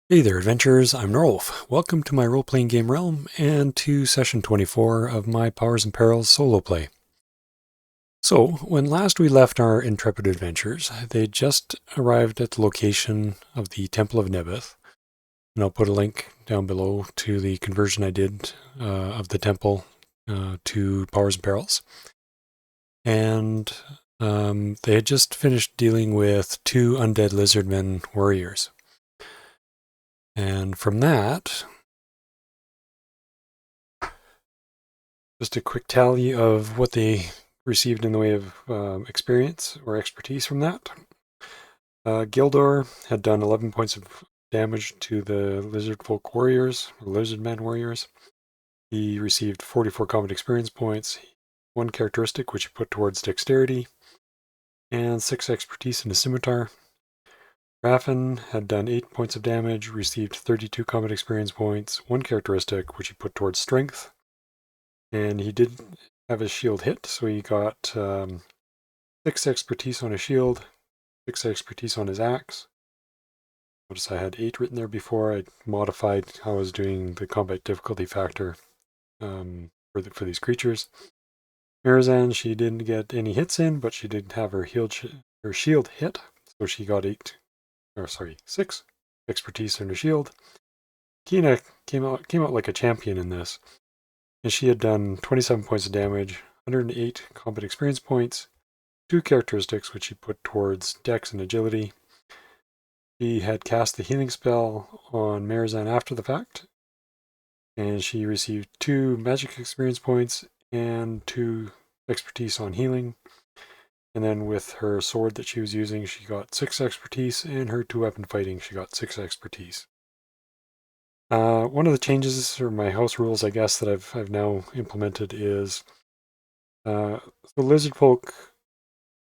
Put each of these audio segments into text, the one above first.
Hey there, adventurers. I'm Norwolf. Welcome to my role-playing game realm and to session 24 of my Powers and Perils solo play. So, when last we left our intrepid adventurers, they just arrived at the location of the Temple of Nebeth, and I'll put a link down below to the conversion I did of the temple to Powers and Perils. And they had just finished dealing with two undead lizardmen warriors. And from that, just a quick tally of what they received in the way of experience or expertise from that. Gildor had done 11 points of damage to the lizard folk warriors, or lizard men warriors. He received 44 combat experience points, 1 characteristic which he put towards dexterity, and 6 expertise in his scimitar. Raffin had done 8 points of damage, received 32 combat experience points, 1 characteristic which he put towards strength, and he did have his shield hit, so he got 6 expertise on his shield, 6 expertise on his axe. Notice I had 8 written there before. I modified how I was doing the combat difficulty factor for these creatures. Marizan, she didn't get any hits in, but she did have her shield hit, so she got 6 expertise in her shield. Kina came out like a champion in this, and she had done 27 points of damage, 108 combat experience points, 2 characteristics which she put towards dex and agility. She had cast the healing spell on Marizan after the fact, and she received 2 magic experience points and 2 expertise on healing. And then with her sword that she was using, she got 6 expertise, and her 2-weapon fighting, she got 6 expertise. One of the changes, or my house rules, I guess, that I've now implemented is the lizard folk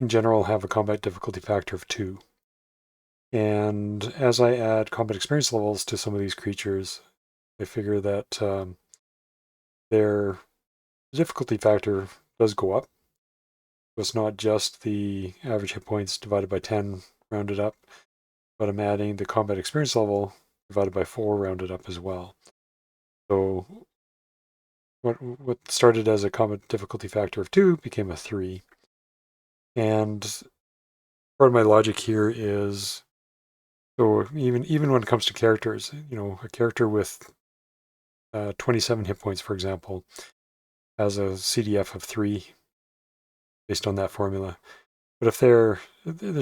in general have a combat difficulty factor of 2. And as I add combat experience levels to some of these creatures, I figure that their difficulty factor does go up. So it's not just the average hit points divided by 10 rounded up, but I'm adding the combat experience level divided by 4 rounded up as well. So what started as a combat difficulty factor of 2 became a 3. And part of my logic here is, so even when it comes to characters, a character with 27 hit points, for example, has a CDF of 3 based on that formula. But if there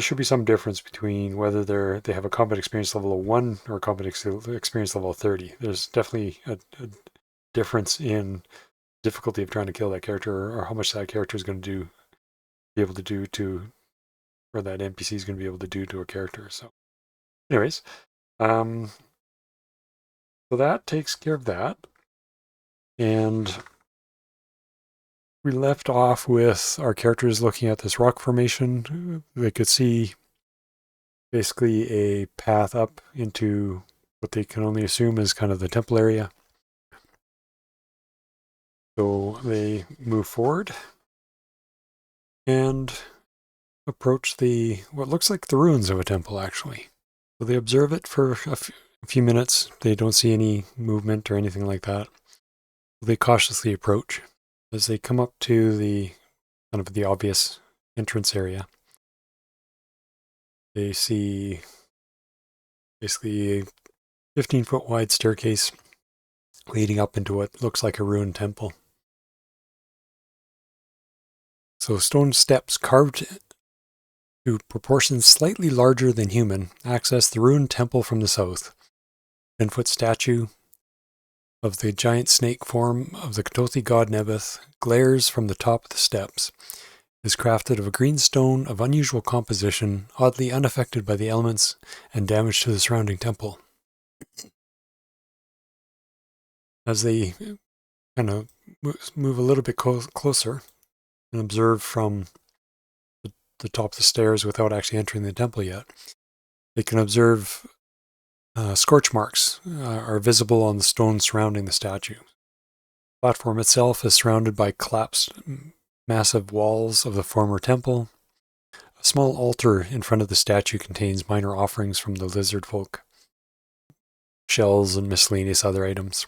should be some difference between whether they have a combat experience level of 1 or a combat experience level of 30. There's definitely a difference in difficulty of trying to kill that character, or how much that character is going to be able to do to, or that NPC is going to be able to do to a character. So anyways, so that takes care of that. And we left off with our characters looking at this rock formation. They could see basically a path up into what they can only assume is kind of the temple area. So they move forward and approach what looks like the ruins of a temple, actually. So they observe it for a few minutes. They don't see any movement or anything like that. So they cautiously approach. As they come up to the kind of the obvious entrance area, they see basically a 15-foot wide staircase leading up into what looks like a ruined temple. So stone steps carved to proportions slightly larger than human access the ruined temple from the south. 10-foot statue of the giant snake form of the Katothi god Nebeth glares from the top of the steps. It is crafted of a green stone of unusual composition, oddly unaffected by the elements and damage to the surrounding temple. As they kind of move a little bit closer and observe from the top of the stairs without actually entering the temple yet, they can observe scorch marks are visible on the stone surrounding the statue. The platform itself is surrounded by collapsed massive walls of the former temple. A small altar in front of the statue contains minor offerings from the lizard folk. shells and miscellaneous other items.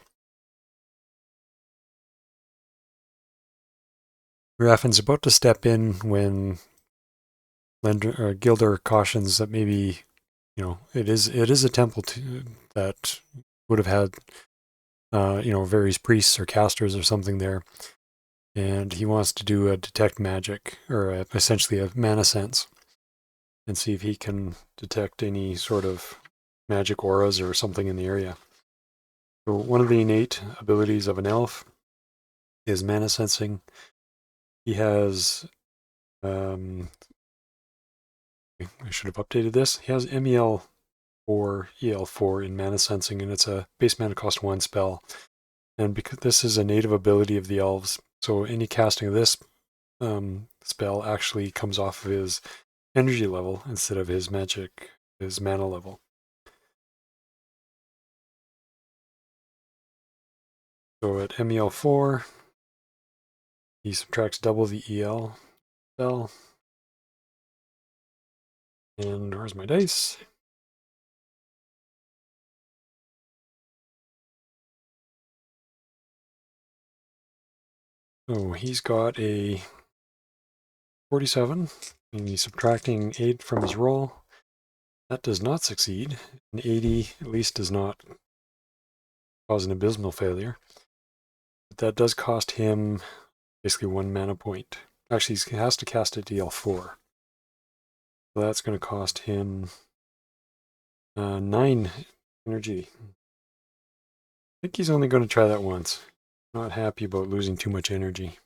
Raffin's about to step in when Gildor cautions that maybe, it is a temple that would have had, various priests or casters or something there, and he wants to do a detect magic, or essentially a mana sense, and see if he can detect any sort of magic auras or something in the area. So one of the innate abilities of an elf is mana sensing. He has, I should have updated this. He has MEL or EL4 in mana sensing, and it's a base mana cost 1 spell. And because this is a native ability of the elves, so any casting of this spell actually comes off of his energy level instead of his mana level. So at MEL4, he subtracts double the EL spell. And where's my dice? Oh, he's got a 47, and he's subtracting 8 from his roll. That does not succeed. An 80 at least does not cause an abysmal failure. But that does cost him basically 1 mana point. Actually, he has to cast a DL4. So that's going to cost him 9 energy. I think he's only going to try that once. Not happy about losing too much energy.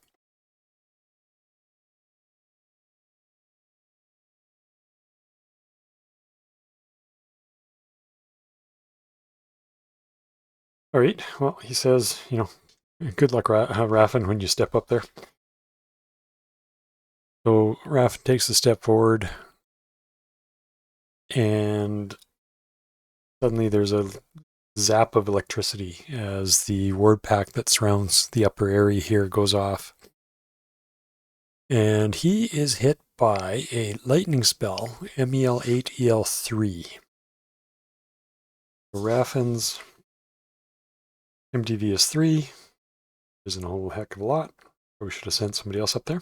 All right, well, he says, good luck, Raffin, when you step up there. So Raffin takes a step forward, and suddenly there's a zap of electricity as the ward pact that surrounds the upper area here goes off. And he is hit by a lightning spell, MEL8 EL3. Raffin's MDV is 3. Isn't a whole heck of a lot. We should have sent somebody else up there.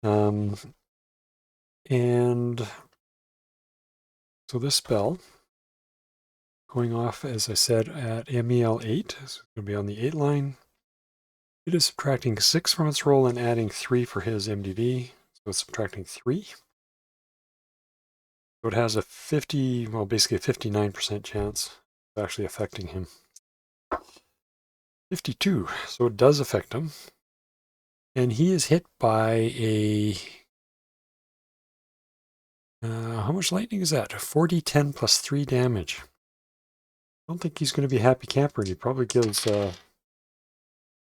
And so this spell, going off, as I said, at MEL8, so it's going to be on the 8 line. It is subtracting 6 from its roll and adding 3 for his MDV, so it's subtracting 3. So it has a basically a 59% chance of actually affecting him. 52, so it does affect him. And he is hit by a... how much lightning is that? 40, 10 plus 3 damage. I don't think he's going to be a happy camper, and he probably gives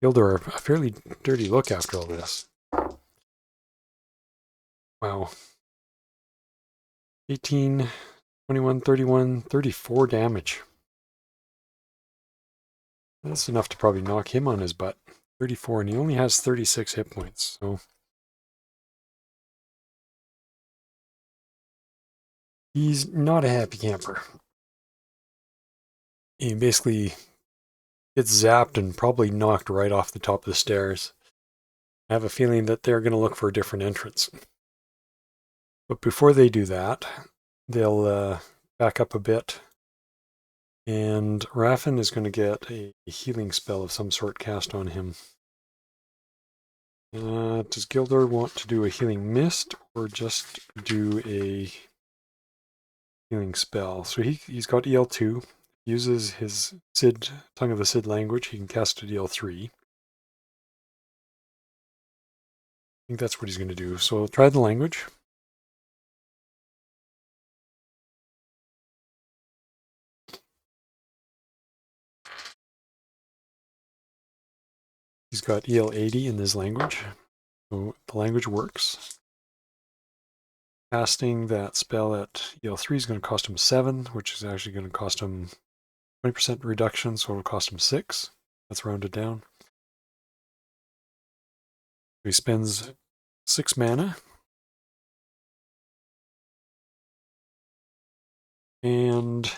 Gildor a fairly dirty look after all this. Wow. 18, 21, 31, 34 damage. That's enough to probably knock him on his butt. 34, and he only has 36 hit points, so... He's not a happy camper. He basically gets zapped and probably knocked right off the top of the stairs. I have a feeling that they're going to look for a different entrance. But before they do that, they'll back up a bit. And Raffin is going to get a healing spell of some sort cast on him. Does Gildor want to do a healing mist or just do a healing spell? So he's got EL2. Uses his Tongue of the Sid language. He can cast a EL3. I think that's what he's going to do. So I'll try the language. He's got EL80 in his language. So the language works. Casting that spell at EL3 is going to cost him 7, which is actually going to cost him 20% reduction, so it'll cost him 6. That's rounded down. He spends 6 mana. And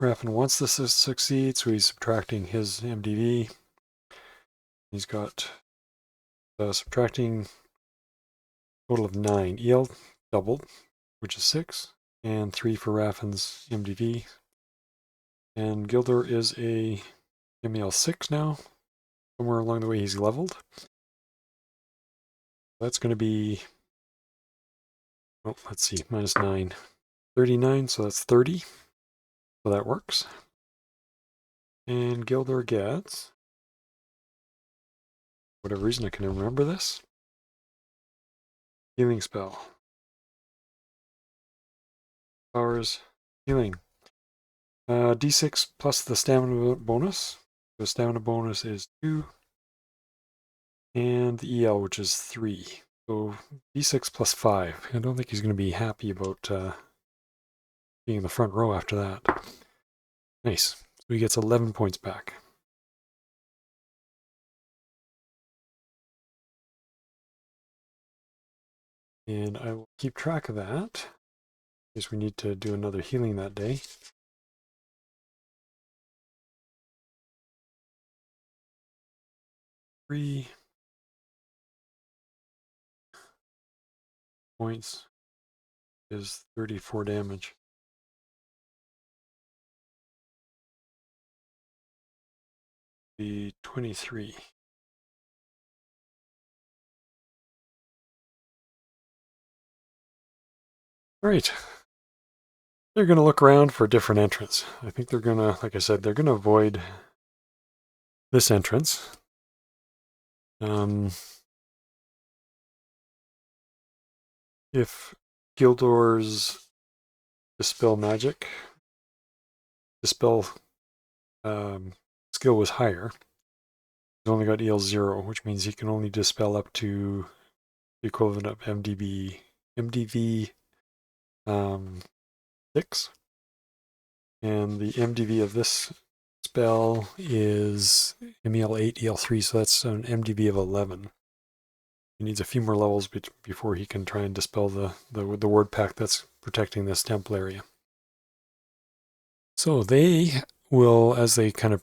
Raffin wants this to succeed, so he's subtracting his MDV. He's got subtracting total of 9. EL doubled, which is 6, and 3 for Raffin's MDV. And Gildor is a MEL 6 now. Somewhere along the way he's leveled. That's going to be, oh, let's see, minus 9. 39, so that's 30. So that works. And Gildor gets, for whatever reason I can remember this, healing spell. Powers, healing. D6 plus the stamina bonus. The stamina bonus is 2. And the EL, which is 3. So D6 plus 5. I don't think he's going to be happy about being in the front row after that. Nice. So he gets 11 points back. And I will keep track of that, in case we need to do another healing that day. 3 points is 34 damage. Be 23. All right. They're going to look around for a different entrance. I think they're going to, like I said, they're going to avoid this entrance. If Gildor's dispel skill was higher, he's only got EL 0, which means he can only dispel up to the equivalent of MDV 6. And the MDV of this spell is MEL 8, EL 3, so that's an MDV of 11. He needs a few more levels before he can try and dispel the word pact that's protecting this temple area. So they will, as they kind of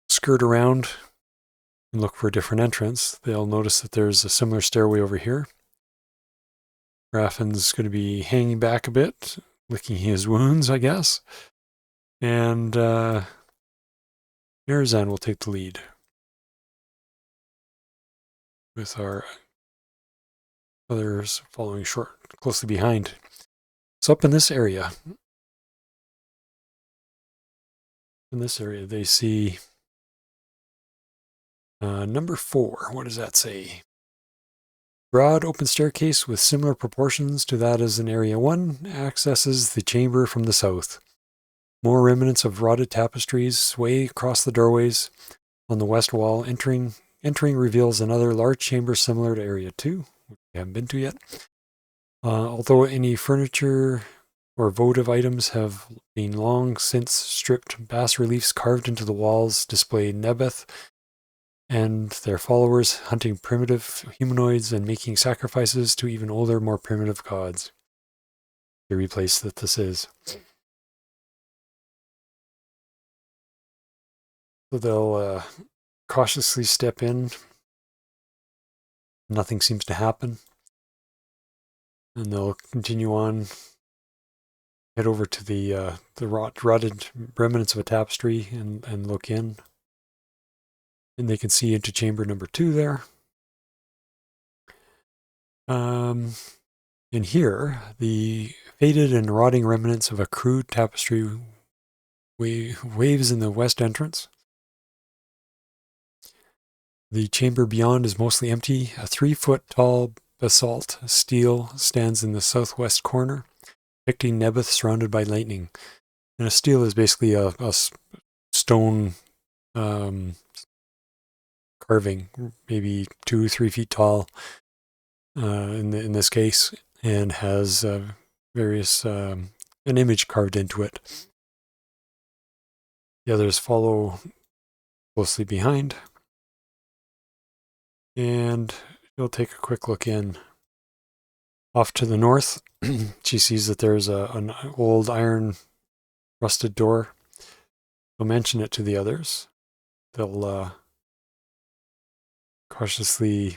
skirt around and look for a different entrance, they'll notice that there's a similar stairway over here. Raffin's going to be hanging back a bit, licking his wounds, I guess. And Mirazan will take the lead with our others following closely behind. So up in this area, they see number 4. What does that say? Broad open staircase with similar proportions to that as in Area 1 accesses the chamber from the south. More remnants of rotted tapestries sway across the doorways on the west wall. Entering reveals another large chamber similar to Area 2, which we haven't been to yet. Although any furniture or votive items have been long since stripped, bas-reliefs carved into the walls display Nebeth and their followers hunting primitive humanoids and making sacrifices to even older, more primitive gods. Eerie place that this is. So they'll cautiously step in. Nothing seems to happen. And they'll continue on, head over to the rotted remnants of a tapestry and look in. And they can see into chamber number 2 there. In here, the faded and rotting remnants of a crude tapestry waves in the west entrance. The chamber beyond is mostly empty. A 3-foot-tall basalt stele stands in the southwest corner, depicting Nebeth surrounded by lightning. And a stele is basically a stone carving, maybe 2-3 feet tall in this case, and has various an image carved into it. The others follow closely behind, and she'll take a quick look in. Off to the north, she sees that there's an old iron rusted door they'll mention it to the others. They'll cautiously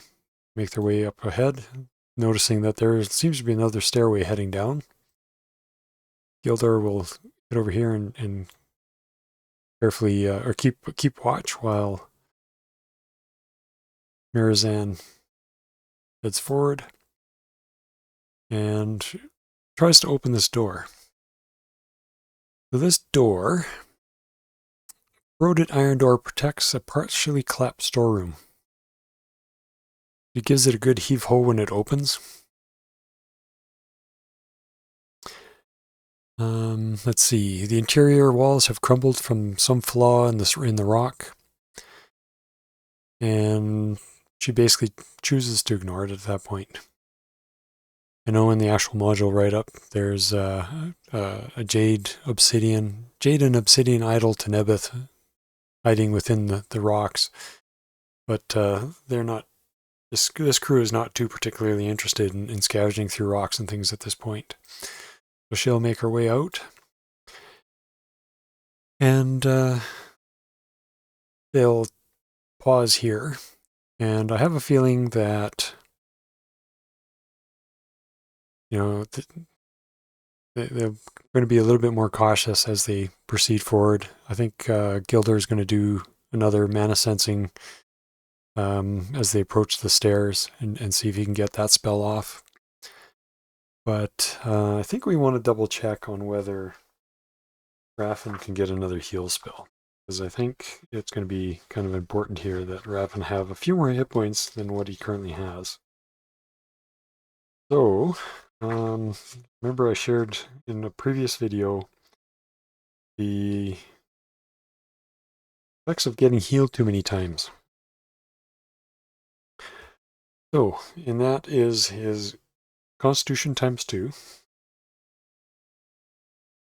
make their way up ahead, noticing that there seems to be another stairway heading down. Gildor will get over here and carefully or keep watch while Mirazan heads forward and tries to open this door. So this door, corroded iron door, protects a partially collapsed storeroom. It gives it a good heave-ho when it opens. Let's see. The interior walls have crumbled from some flaw in the rock, and she basically chooses to ignore it at that point. I know in the actual module write-up, there's a jade and obsidian idol to Nebeth hiding within the rocks, but they're not. This crew is not too particularly interested in scavenging through rocks and things at this point. So she'll make her way out, and they'll pause here. And I have a feeling that, you know, they're going to be a little bit more cautious as they proceed forward. I think Gildor is going to do another mana sensing as they approach the stairs and see if he can get that spell off. But I think we want to double check on whether Raffin can get another heal spell, because I think it's going to be kind of important here that Raffin have a few more hit points than what he currently has. So, remember I shared in a previous video the effects of getting healed too many times. So, and that is his Constitution ×2.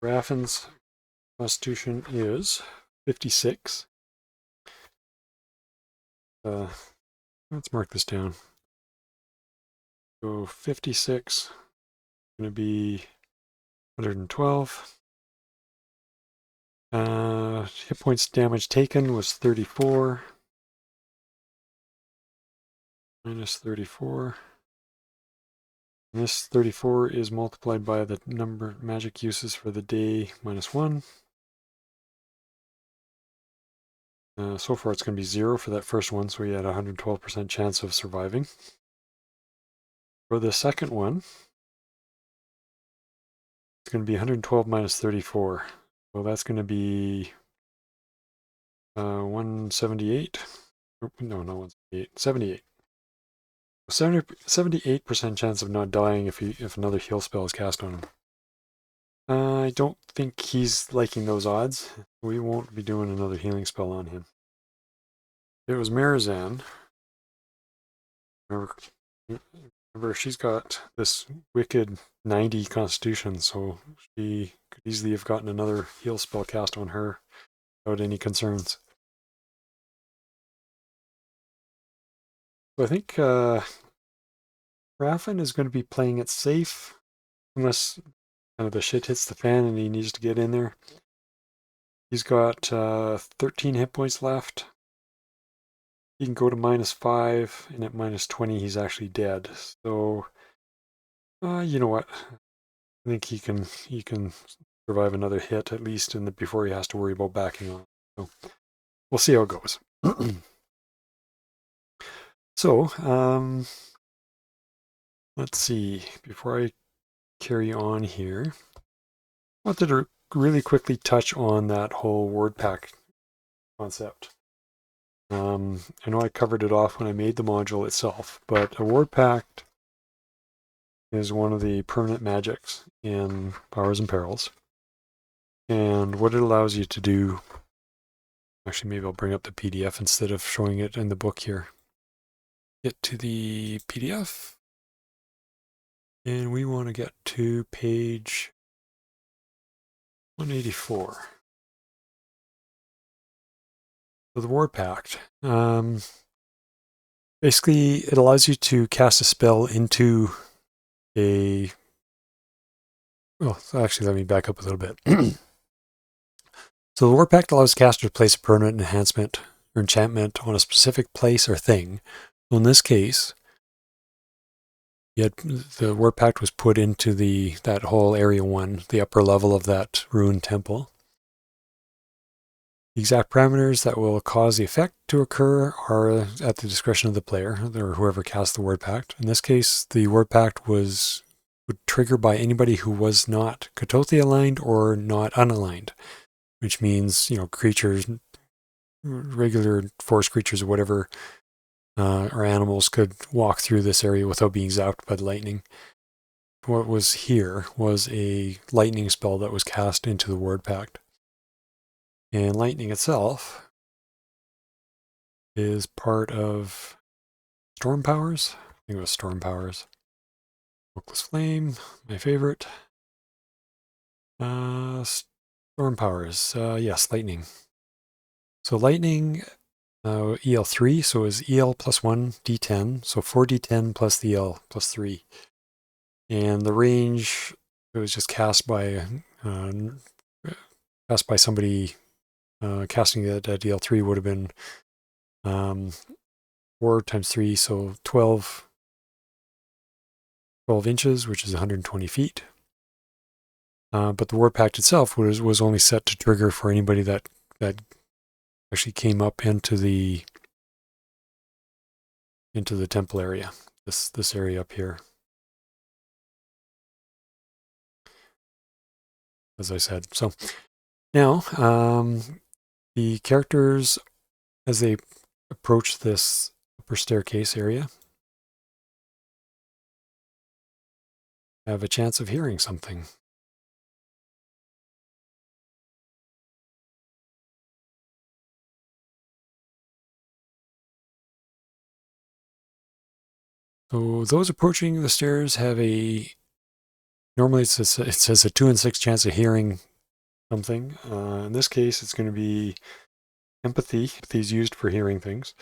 Raffin's Constitution is 56. Let's mark this down. So 56 is going to be 112. Hit points damage taken was 34. Minus 34. And this 34 is multiplied by the number of magic uses for the day minus 1. So far it's going to be 0 for that first one, so we had a 112% chance of surviving. For the second one, it's going to be 112 minus 34. So that's going to be 178. No, not 178. 78. 78% chance of not dying if another heal spell is cast on him. I don't think he's liking those odds. We won't be doing another healing spell on him. It was Mirazan. Remember, she's got this wicked 90 constitution, so she could easily have gotten another heal spell cast on her without any concerns. So I think Raffin is going to be playing it safe, unless kind of the shit hits the fan and he needs to get in there. He's got 13 hit points left. He can go to -5, and at -20 he's actually dead. So, you know what? I think he can survive another hit at least before he has to worry about backing on. So we'll see how it goes. So, let's see. Before I carry on here, I wanted to really quickly touch on that whole word pact concept. I know I covered it off when I made the module itself, but a ward pact is one of the permanent magics in Powers and Perils. And what it allows you to do, actually maybe I'll bring up the PDF instead of showing it in the book here. Get to the PDF. And we want to get to page 184. So the ward pact. Basically, it allows you to cast a spell into a... Well, actually, let me back up a little bit. So the War Pact allows the caster to place a permanent enhancement or enchantment on a specific place or thing. So in this case, the War Pact was put into that whole Area 1, the upper level of that ruined temple. The exact parameters that will cause the effect to occur are at the discretion of the player, or whoever cast the Word Pact. In this case, the Word Pact would trigger by anybody who was not Katothi aligned or not unaligned, which means, creatures, regular forest creatures or whatever, or animals could walk through this area without being zapped by the lightning. What was here was a lightning spell that was cast into the Word Pact. And lightning itself is part of storm powers. I think it was storm powers. Smokeless flame, my favorite. Storm powers, yes, lightning. So lightning, EL3, so is EL plus 1 D10, so 4D10 plus the EL plus 3. And the range, it was just cast by somebody. Casting it at EL3 would have been 4 times 3, so 12 inches, which is 120 feet. But the War Pact itself was only set to trigger for anybody that actually came up into the temple area, this area up here. As I said. So now, the characters, as they approach this upper staircase area, have a chance of hearing something. So those approaching the stairs have normally it says a 2 in 6 chance of hearing something. In this case, it's going to be empathy. Empathy is used for hearing things.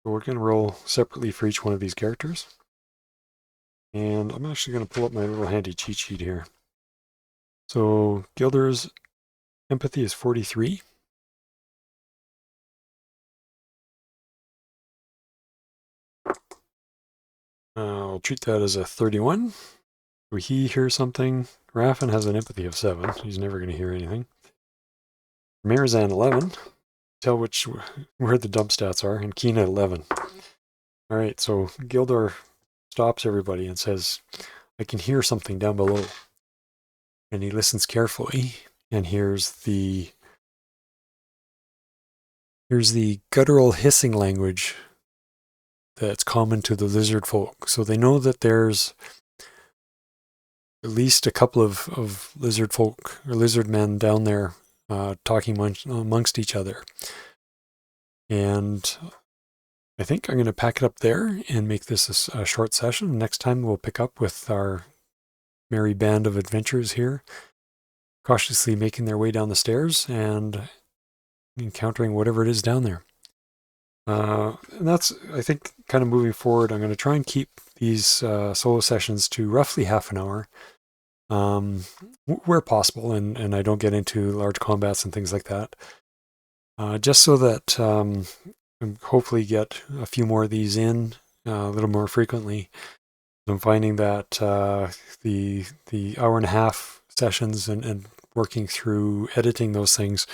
So we're going to roll separately for each one of these characters. And I'm actually going to pull up my little handy cheat sheet here. So Gilder's empathy is 43. I'll treat that as a 31. So he hears something. Raffin has an empathy of 7. He's never going to hear anything. Marizan 11. Tell where the dump stats are. And Keen at 11. All right, so Gildor stops everybody and says, I can hear something down below. And he listens carefully and hears the guttural hissing language that's common to the lizard folk. So they know that there's at least a couple of lizard folk or lizard men down there talking amongst each other. And I think I'm going to pack it up there and make this a short session. Next time we'll pick up with our merry band of adventurers here, cautiously making their way down the stairs and encountering whatever it is down there. And that's, I think, kind of moving forward. I'm going to try and keep these solo sessions to roughly half an hour, where possible, and I don't get into large combats and things like that. Just so that hopefully get a few more of these in a little more frequently. I'm finding that the hour and a half sessions and working through editing those things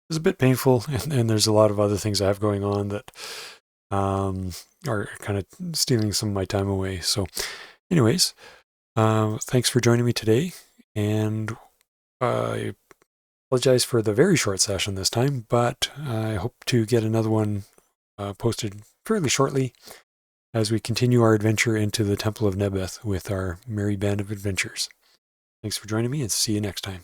is a bit painful, and there's a lot of other things I have going on that are kind of stealing some of my time away. So anyways, thanks for joining me today, and I apologize for the very short session this time, but I hope to get another one posted fairly shortly as we continue our adventure into the Temple of Nebeth with our merry band of adventurers. Thanks for joining me, and see you next time.